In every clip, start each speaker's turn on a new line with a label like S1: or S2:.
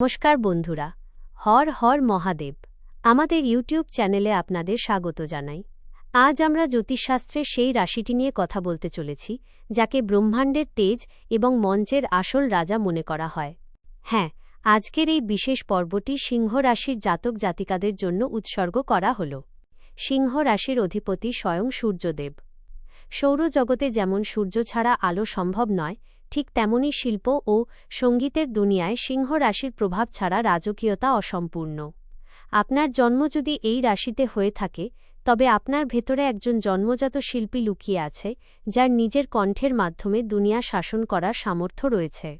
S1: নমস্কার বন্ধুরা, হর হর মহাদেব। আমাদের ইউটিউব চ্যানেলে আপনাদের স্বাগত জানাই। আজ আমরা জ্যোতিষশাস্ত্রের সেই রাশিটি নিয়ে কথা বলতে চলেছি যাকে ব্রহ্মাণ্ডের তেজ এবং মঞ্চের আসল রাজা মনে করা হয়। হ্যাঁ, আজকের এই বিশেষ পর্বটি সিংহ রাশির জাতক জাতিকাদের জন্য উৎসর্গ করা হল। সিংহ রাশির অধিপতি স্বয়ং সূর্যদেব। সৌরজগতে যেমন সূর্য ছাড়া আলো সম্ভব নয়, ঠিক তেমনি শিল্প ও সঙ্গীতের দুনিয়ায় সিংহ রাশির প্রভাব ছাড়া রাজকীয়তা অসম্পূর্ণ। আপনার জন্ম যদি এই রাশিতে হয়ে থাকে, তবে আপনার ভেতরে একজন জন্মজাত শিল্পী লুকিয়ে আছে, যার নিজের কণ্ঠের মাধ্যমে দুনিয়া শাসন করার সামর্থ্য রয়েছে।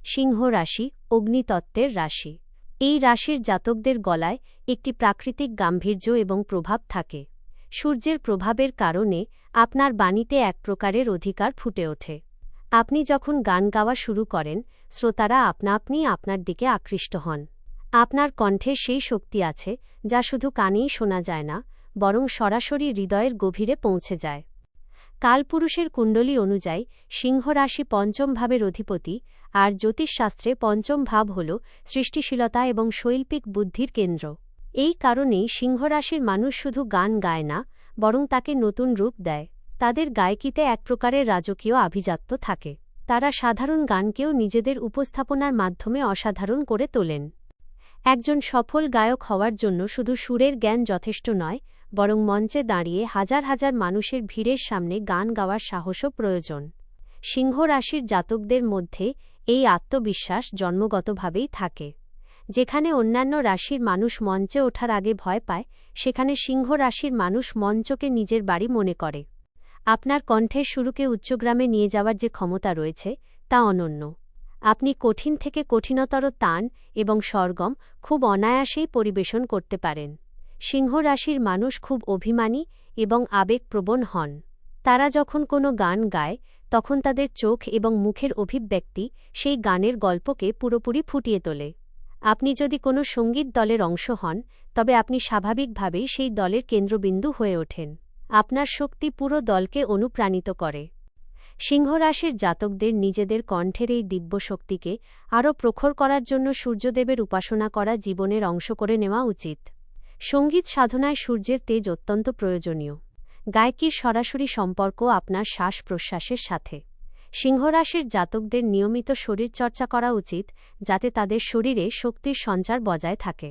S1: সিংহ রাশি অগ্নিতত্ত্বের রাশি। এই রাশির জাতকদের গলায় একটি প্রাকৃতিক গাম্ভীর্য এবং প্রভাব থাকে। সূর্যের প্রভাবের কারণে আপনার বাণীতে এক প্রকারের অধিকার ফুটে ওঠে। আপনি যখন গান গাওয়া শুরু করেন, শ্রোতারা আপনা আপনি আপনার দিকে আকৃষ্ট হন। আপনার কণ্ঠে সেই শক্তি আছে যা শুধু কানেই শোনা যায় না, বরং সরাসরি হৃদয়ের গভীরে পৌঁছে যায়। কালপুরুষের কুণ্ডলী অনুযায়ী সিংহ রাশি পঞ্চম ভাবের অধিপতি, আর জ্যোতিষশাস্ত্রে পঞ্চম ভাব হল সৃষ্টিশীলতা এবং শৈল্পিক বুদ্ধির কেন্দ্র। এই কারণেই সিংহ রাশির মানুষ শুধু গান গায় না, বরং তাকে নতুন রূপ দেয়। তাদের গায়কিতে এক প্রকারের রাজকীয় আভিজাত্য থাকে। তারা সাধারণ গানকেও নিজেদের উপস্থাপনার মাধ্যমে অসাধারণ করে তোলেন। একজন সফল গায়ক হওয়ার জন্য শুধু সুরের জ্ঞান যথেষ্ট নয়, বরং মঞ্চে দাঁড়িয়ে হাজার হাজার মানুষের ভিড়ের সামনে গান গাওয়ার সাহসও প্রয়োজন। সিংহ রাশির জাতকদের মধ্যে এই আত্মবিশ্বাস জন্মগতভাবেই থাকে। যেখানে অন্যান্য রাশির মানুষ মঞ্চে ওঠার আগে ভয় পায়, সেখানে সিংহ রাশির মানুষ মঞ্চকে নিজের বাড়ি মনে করে। আপনার কণ্ঠের সুরকে উচ্চগ্রামে নিয়ে যাওয়ার যে ক্ষমতা রয়েছে, তা অনন্য। আপনি কঠিন থেকে কঠিনতর তান এবং সরগম খুব অনায়াসেই পরিবেশন করতে পারেন। সিংহ রাশির মানুষ খুব অভিমানী এবং আবেগপ্রবণ হন। তারা যখন কোনো গান গায়, তখন তাদের চোখ এবং মুখের অভিব্যক্তি সেই গানের গল্পকে পুরোপুরি ফুটিয়ে তোলে। আপনি যদি কোনো সঙ্গীত দলের অংশ হন, তবে আপনি স্বাভাবিকভাবেই সেই দলের কেন্দ্রবিন্দু হয়ে ওঠেন। আপনার শক্তি পুরো দলকে অনুপ্রাণিত করে। সিংহ রাশির জাতকদের নিজেদের কণ্ঠের এই দিব্য শক্তিকে আরও প্রখর করার জন্য সূর্যদেবের উপাসনা করা জীবনের অংশ করে নেওয়া উচিত। সঙ্গীত সাধনায় সূর্যের তেজ অত্যন্ত প্রয়োজনীয়। গায়কির সরাসরি সম্পর্ক আপনার শ্বাস প্রশ্বাসের সাথে। সিংহ রাশির জাতকদের নিয়মিত শরীরচর্চা করা উচিত, যাতে তাদের শরীরে শক্তির সঞ্চার বজায় থাকে।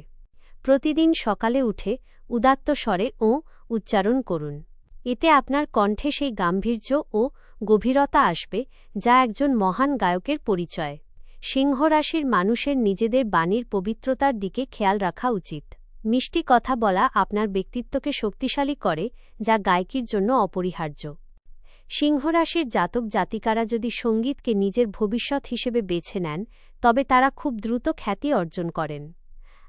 S1: প্রতিদিন সকালে উঠে উদাত্ত স্বরে ও উচ্চারণ করুন। এতে আপনার কণ্ঠে সেই গাম্ভীর্য ও গভীরতা আসবে, যা একজন মহান গায়কের পরিচয়। সিংহ রাশির মানুষের নিজেদের বাণীর পবিত্রতার দিকে খেয়াল রাখা উচিত। মিষ্টি কথা বলা আপনার ব্যক্তিত্বকে শক্তিশালী করে, যা গায়কির জন্য অপরিহার্য। সিংহ রাশির জাতক জাতিকারা যদি সঙ্গীতকে নিজের ভবিষ্যৎ হিসেবে বেছে নেন, তবে তারা খুব দ্রুত খ্যাতি অর্জন করেন।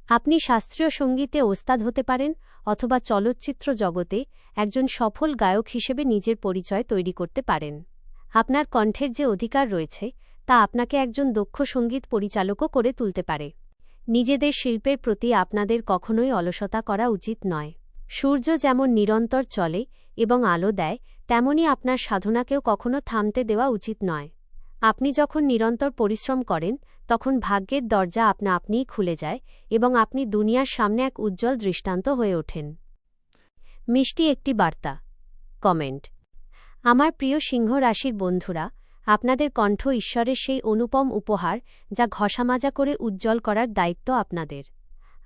S1: আপনি শাস্ত্রীয় সঙ্গীতে ওস্তাদ হতে পারেন, অথবা চলচ্চিত্র জগতে একজন সফল গায়ক হিসেবে নিজের পরিচয় তৈরি করতে পারেন। আপনার কণ্ঠের যে অধিকার রয়েছে, তা আপনাকে একজন দক্ষ সঙ্গীত পরিচালকও করে তুলতে পারে। নিজেদের শিল্পের প্রতি আপনাদের কখনোই অলসতা করা উচিত নয়। সূর্য যেমন নিরন্তর চলে এবং আলো দেয়, তেমনি আপনার সাধনাকেও কখনো থামতে দেওয়া উচিত নয়। আপনি যখন নিরন্তর পরিশ্রম করেন, তখন ভাগ্যের দরজা আপনা আপনিই খুলে যায় এবং আপনি দুনিয়ার সামনে এক উজ্জ্বল দৃষ্টান্ত হয়ে ওঠেন। মিষ্টি একটি বার্তা। কমেন্ট। আমার প্রিয় সিংহ রাশির বন্ধুরা, আপনাদের কণ্ঠ ঈশ্বরের সেই অনুপম উপহার, যা ঘষামাজা করে উজ্জ্বল করার দায়িত্ব আপনাদের।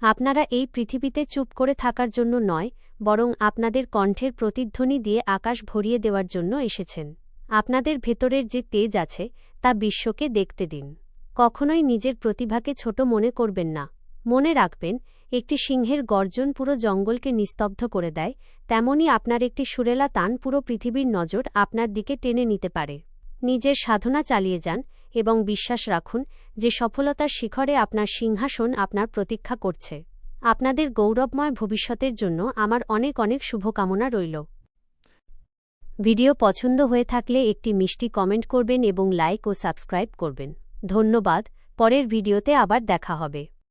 S1: আপনারা এই পৃথিবীতে চুপ করে থাকার জন্য নয়, বরং আপনাদের কণ্ঠের প্রতিধ্বনি দিয়ে আকাশ ভরিয়ে দেওয়ার জন্য এসেছেন। আপনাদের ভেতরের যে তেজ আছে, তা বিশ্বকে দেখতে দিন। কখনোই নিজের প্রতিভাকে ছোট মনে করবেন না। মনে রাখবেন, একটি সিংহের গর্জন পুরো জঙ্গলকে নিস্তব্ধ করে দেয়, তেমনি আপনার একটি সুরেলা তান পুরো পৃথিবীর নজর আপনার দিকে টেনে নিতে পারে। নিজের সাধনা চালিয়ে যান এবং বিশ্বাস রাখুন যে সফলতার শিখরে আপনার সিংহাসন আপনার প্রতীক্ষা করছে। আপনাদের গৌরবময় ভবিষ্যতের জন্য আমার অনেক অনেক শুভকামনা রইল। ভিডিও পছন্দ হয়ে থাকলে একটি মিষ্টি কমেন্ট করবেন এবং লাইক ও সাবস্ক্রাইব করবেন। ধন্যবাদ। পরের ভিডিওতে আবার দেখা হবে।